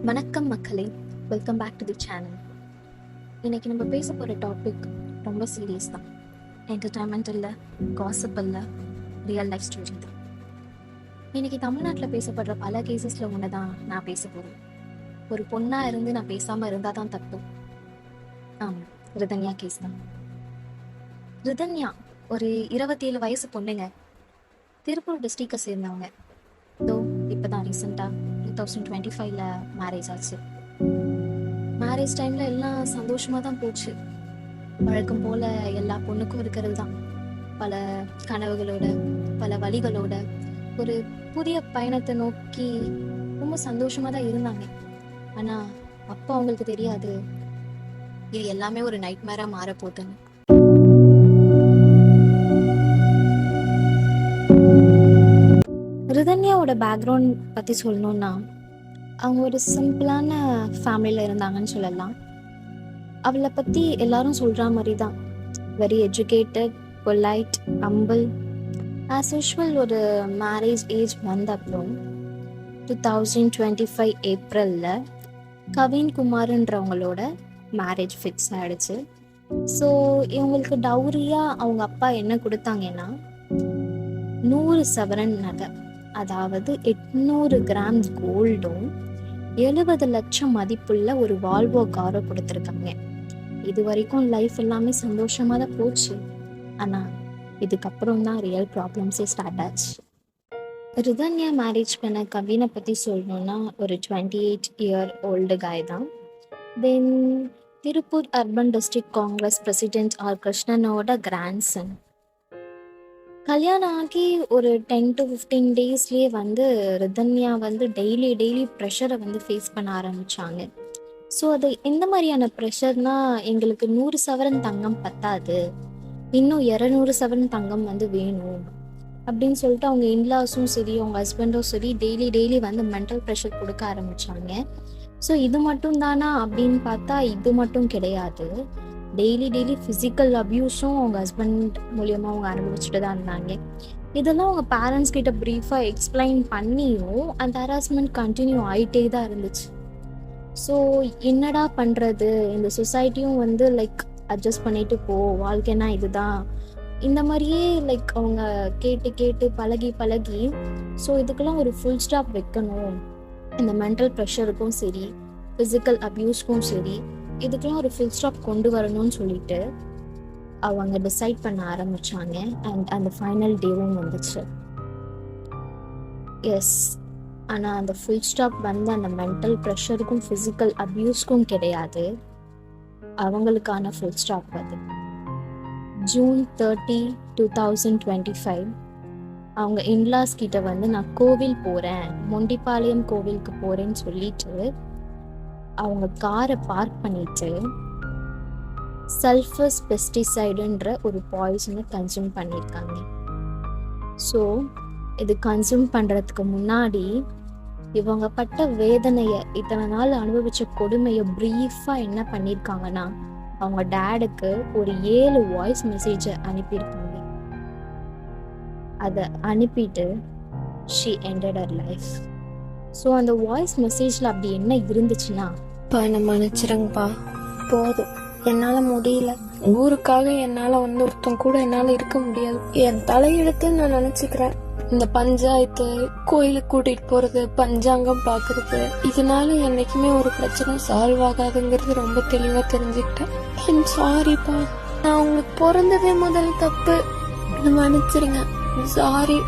வணக்கம் மக்களே, welcome back to the channel. இன்னைக்கு நம்ம பேச போகிற டாபிக் ரொம்ப சீரியஸ் தான். என்டர்டைன்மெண்ட் இல்லை, காசிப் இல்லை, ரியல் லைஃப் ஸ்டோரி தான். இன்னைக்கு தமிழ்நாட்டில் பேசப்படுற பல கேசஸில் ஒன்று தான் நான் பேச போகிறேன். ஒரு பொண்ணாக இருந்து நான் பேசாமல் இருந்தால் தான் தப்பு. ஆமாம், ரிதன்யா கேஸ் தான். ரிதன்யா ஒரு 27 வயசு பொண்ணுங்க. திருப்பூர் டிஸ்ட்ரிக்டை சேர்ந்தவங்க. தோ இப்போ தான் ரீசெண்டாக 2025 மேரேஜ் ஆச்சு. மேரேஜ் டைமில் எல்லாம் சந்தோஷமாக தான் போச்சு. வழக்கம் போல் எல்லா பொண்ணுக்கும் இருக்கிறது தான். பல கனவுகளோட, பல வழிகளோட ஒரு புதிய பயணத்தை நோக்கி ரொம்ப சந்தோஷமாக தான் இருந்தாங்க. ஆனால் அப்போ அவங்களுக்கு தெரியாது இது எல்லாமே ஒரு நைட்மேராக மாறப்போகுதுன்னு. ரிதன்யாவோட பேக்ரவுண்ட் பற்றி சொல்லணுன்னா, அவங்க ஒரு சிம்பிளான ஃபேமிலியில் இருந்தாங்கன்னு சொல்லலாம். அவளை பற்றி எல்லாரும் சொல்கிற மாதிரி தான். Very educated, polite, humble. As usual ஒரு மேரேஜ் ஏஜ் வந்த அப்புறம் 2025 ஏப்ரலில் கவின் குமார்ன்றவங்களோட மேரேஜ் ஃபிக்ஸ் ஆகிடுச்சு. ஸோ இவங்களுக்கு டவுரியாக அவங்க அப்பா என்ன கொடுத்தாங்கன்னா 100 சவரன் நகை, அதாவது 800 கிராம்ஸ் கோல்டும் 70 லட்சம் மதிப்புள்ள ஒரு வால்வோ காரை கொடுத்துருக்காங்க. இது வரைக்கும் லைஃப் எல்லாமே சந்தோஷமாக தான் போச்சு. ஆனால் இதுக்கப்புறம் தான் ரியல் ப்ராப்ளம்ஸே ஸ்டார்ட் ஆச்சு. ரிதன்யா மேரேஜ் பண்ண கவினை பற்றி சொல்லணுன்னா ஒரு 28 இயர் ஓல்டு காய் தான். Then Tiruppur urban district Congress president R கிருஷ்ணனோட கிராண்ட்சன். கல்யாணம் ஆகி ஒரு 10 to 15 டேஸ்லேயே ரிதன்யா டெய்லி ப்ரெஷரை ஃபேஸ் பண்ண ஆரம்பித்தாங்க. ஸோ அது எந்த மாதிரியான ப்ரெஷர்னால், எங்களுக்கு 100 சவரன் தங்கம் பத்தாது, இன்னும் 200 சவரன் தங்கம் வேணும் அப்படின்னு சொல்லிட்டு அவங்க இன்லாஸும் சரி, அவங்க ஹஸ்பண்டும் சரி டெய்லி மென்டல் ப்ரெஷர் கொடுக்க ஆரம்பித்தாங்க. ஸோ இது மட்டும் தானா அப்படின்னு பார்த்தா இது மட்டும் கிடையாது. டெய்லி ஃபிசிக்கல் அப்யூஸும் அவங்க ஹஸ்பண்ட் மூலியமாக அவங்க அனுபவிச்சுட்டு தான் இருந்தாங்க. இதெல்லாம் அவங்க பேரண்ட்ஸ் கிட்ட ப்ரீஃபாக எக்ஸ்பிளைன் பண்ணியும் அந்த ஹராஸ்மெண்ட் கண்டினியூ ஆகிட்டே தான் இருந்துச்சு. ஸோ என்னடா பண்ணுறது, இந்த சொசைட்டியும் லைக் அட்ஜஸ்ட் பண்ணிட்டு போ, வாழ்க்கைனா இதுதான், இந்த மாதிரியே அவங்க கேட்டு பழகி ஸோ இதுக்கெல்லாம் ஒரு ஃபுல் ஸ்டாப் வைக்கணும். இந்த மென்டல் ப்ரெஷருக்கும் சரி, ஃபிசிக்கல் அப்யூஸ்க்கும் சரி, இதுக்கெல்லாம் ஒரு ஃபுல் ஸ்டாப் கொண்டு வரணும்னு சொல்லிட்டு அவங்க டிசைட் பண்ண ஆரம்பித்தாங்க. அண்ட் அந்த ஃபைனல் டேவும் வந்துச்சு. எஸ், ஆனால் அந்த ஃபுல் ஸ்டாப் அந்த மென்டல் ப்ரெஷருக்கும் ஃபிசிக்கல் அப்யூஸ்க்கும் கிடையாது. அவங்களுக்கான ஃபுல் ஸ்டாப் அது June 30, 2025 அவங்க இன்லாஸ் கிட்ட நான் கோவில் போகிறேன், மொண்டிப்பாளையம் கோவிலுக்கு போகிறேன்னு சொல்லிட்டு அவங்க காரை பார்க் பண்ணிட்டு சல்ஃபர்ஸ் பெஸ்டிசைடுன்ற ஒரு பாய்சனை கன்சியூம் பண்ணியிருக்காங்க. ஸோ இது கன்சியூம் பண்ணுறதுக்கு முன்னாடி இவங்க பட்ட வேதனையை, இத்தனை நாள் அனுபவித்த கொடுமையை ப்ரீஃபாக என்ன பண்ணியிருக்காங்கன்னா, அவங்க டேடுக்கு ஒரு 7 வாய்ஸ் மெசேஜை அனுப்பியிருக்காங்க. அதை அனுப்பிட்டு she ended her life. So அந்த வாய்ஸ் மெசேஜில் அப்படி என்ன இருந்துச்சுன்னா, என்னை மன்னிச்சிருங்கப்பா, போதும், என்னால் முடியல, ஊருக்காக என்னால் ஒருத்தன் கூட என்னால் இருக்க முடியாது, என் தலையெழுத்துன்னு நான் நினச்சிக்கிறேன். இந்த பஞ்சாயத்து, கோயிலுக்கு கூட்டிகிட்டு போகிறது, பஞ்சாங்கம் பார்க்கறது, இதனால என்னைக்குமே ஒரு பிரச்சனை சால்வ் ஆகாதுங்கிறது ரொம்ப தெளிவாக தெரிஞ்சுக்கிட்டேன். சாரிப்பா, நான் உங்களுக்கு பிறந்ததே முதல் தப்பு, மன்னிச்சிருங்க, சாரி.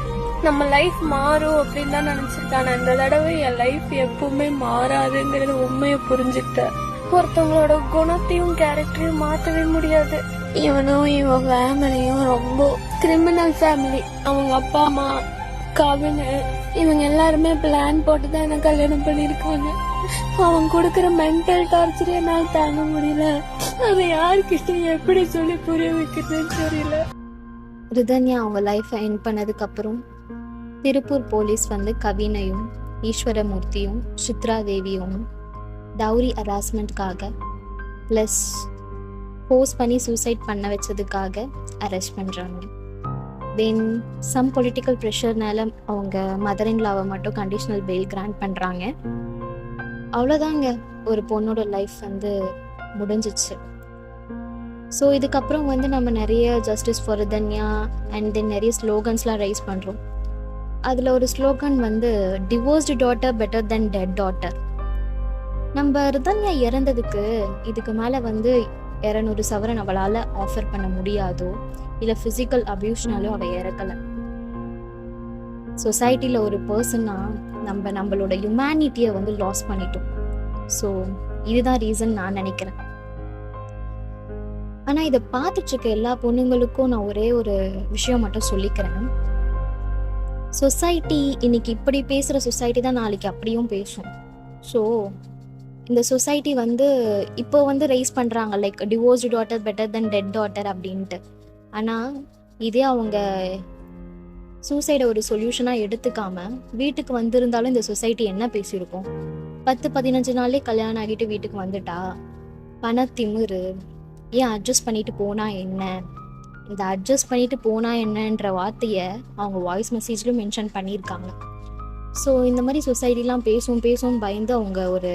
நம்ம லைஃப் மாறும் அப்படின்னு தான் நினைச்சிருக்கான். இந்த தடவை என் லைஃப் எப்பவுமே மாறாதுங்கிறது உண்மையை புரிஞ்சுக்கிட்டேன். ஒருத்தவங்களோட குணத்தையும் கேரக்டரையும் மாற்றவே முடியாது. இவனும் இவன் ஃபேமிலியும் ரொம்ப கிரிமினல் ஃபேமிலி. அவங்க அப்பா அம்மா, கவினு, இவங்க எல்லாருமே பிளான் போட்டு தான் என்ன கல்யாணம் பண்ணியிருக்காங்க. அவன் கொடுக்குற மென்டல் டார்ச்சர் என்னால் தாங்க முடியல. அதை யாருக்கிட்ட எப்படி சொல்லி புரிய வைக்கிறதுன்னு தெரியல. ரிதன்யா அவங்க லைஃப்பை எண்ட் பண்ணதுக்கப்புறம் திருப்பூர் போலீஸ் கவினையும் ஈஸ்வரமூர்த்தியும் சித்ரா தேவியும் டவுரி ஹராஸ்மெண்ட்காக ப்ளஸ் ஃபோர்ஸ் பண்ணி சூசைட் பண்ண வச்சதுக்காக அரெஸ்ட் பண்ணுறாங்க. தென் சம் பொலிட்டிக்கல் ப்ரெஷர்னால அவங்க மதர் இன் லாவை மட்டும் கண்டிஷனல் பெயில் கிராண்ட் பண்ணுறாங்க. அவ்வளோதாங்க, ஒரு பொண்ணோட லைஃப் வந்து முடிஞ்சிச்சு. ஸோ இதுக்கப்புறம் வந்து நம்ம நிறைய justice for Rithanya and then நிறைய ஸ்லோகன்ஸ்லாம் ரைஸ் பண்ணுறோம். அதில் ஒரு ஸ்லோகன் வந்து divorced daughter better than dead daughter. நம்ம ரிதன்யா இறந்ததுக்கு இதுக்கு மேலே வந்து 200 சவரன் அவளால் ஆஃபர் பண்ண முடியாதோ, இல்லை ஃபிசிக்கல் அபியூஸ்னாலும் அவள் இறக்கலை. சொசைட்டியில் ஒரு பர்சனாக நம்மளோட ஹியூமனிட்டியை வந்து லாஸ் பண்ணிட்டோம். ஸோ இதுதான் ரீசன் நான் நினைக்கிறேன். ஆனால் இதை பார்த்துட்டு இருக்க எல்லா பொண்ணுங்களுக்கும் நான் ஒரே ஒரு விஷயம் மட்டும் சொல்லிக்கிறேன். சொசைட்டி இன்னைக்கு இப்படி பேசுகிற சொசைட்டி தான் நாளைக்கு அப்படியும் பேசும். ஸோ இந்த சொசைட்டி வந்து இப்போ வந்து ரைஸ் பண்ணுறாங்க like divorced daughter better than dead daughter அப்படின்ட்டு. ஆனால் இதே அவங்க சூசைடை ஒரு சொல்யூஷனாக எடுத்துக்காம வீட்டுக்கு வந்திருந்தாலும் இந்த சொசைட்டி என்ன பேசியிருக்கோம்? 10-15 நாள்லேயே கல்யாணம் ஆகிட்டு வீட்டுக்கு வந்துட்டா பணத்திமிரு, ஏன் அட்ஜஸ்ட் பண்ணிட்டு போனா என்ன? இந்த அட்ஜஸ்ட் பண்ணிட்டு போனா என்னன்ற வார்த்தையை அவங்க வாய்ஸ் மெசேஜ்லையும் மென்ஷன் பண்ணியிருக்காங்க. ஸோ இந்த மாதிரி சொசைட்டிலாம் பேசும் பயந்து அவங்க ஒரு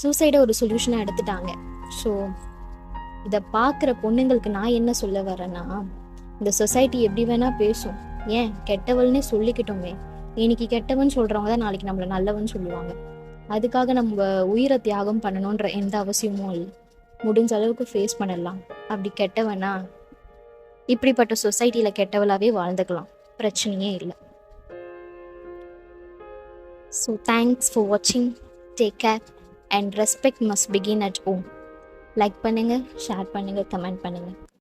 சூசைடை ஒரு சொல்யூஷனாக எடுத்துட்டாங்க. ஸோ இதை பார்க்குற பொண்ணுங்களுக்கு நான் என்ன சொல்ல வரேன்னா, இந்த சொசைட்டி எப்படி வேணால் பேசும், ஏன் கெட்டவள்னே சொல்லிக்கிட்டோமே, இன்னைக்கு கெட்டவன் சொல்கிறவங்க தான் நாளைக்கு நம்மளை நல்லவன் சொல்லுவாங்க. அதுக்காக நம்ம உயிரை தியாகம் பண்ணணுன்ற எந்த அவசியமும் இல்லை. முடிஞ்ச அளவுக்கு ஃபேஸ் பண்ணலாம். அப்படி கெட்டவனா இப்படிப்பட்ட சொசைட்டியில் கெட்டவளாகவே வாழ்ந்துக்கலாம், பிரச்சனையே இல்லை. ஸோ தேங்க்ஸ் ஃபார் வாட்சிங். Take care and respect must begin at home. Like பண்ணுங்கள், ஷேர் பண்ணுங்கள், கமெண்ட் பண்ணுங்கள்.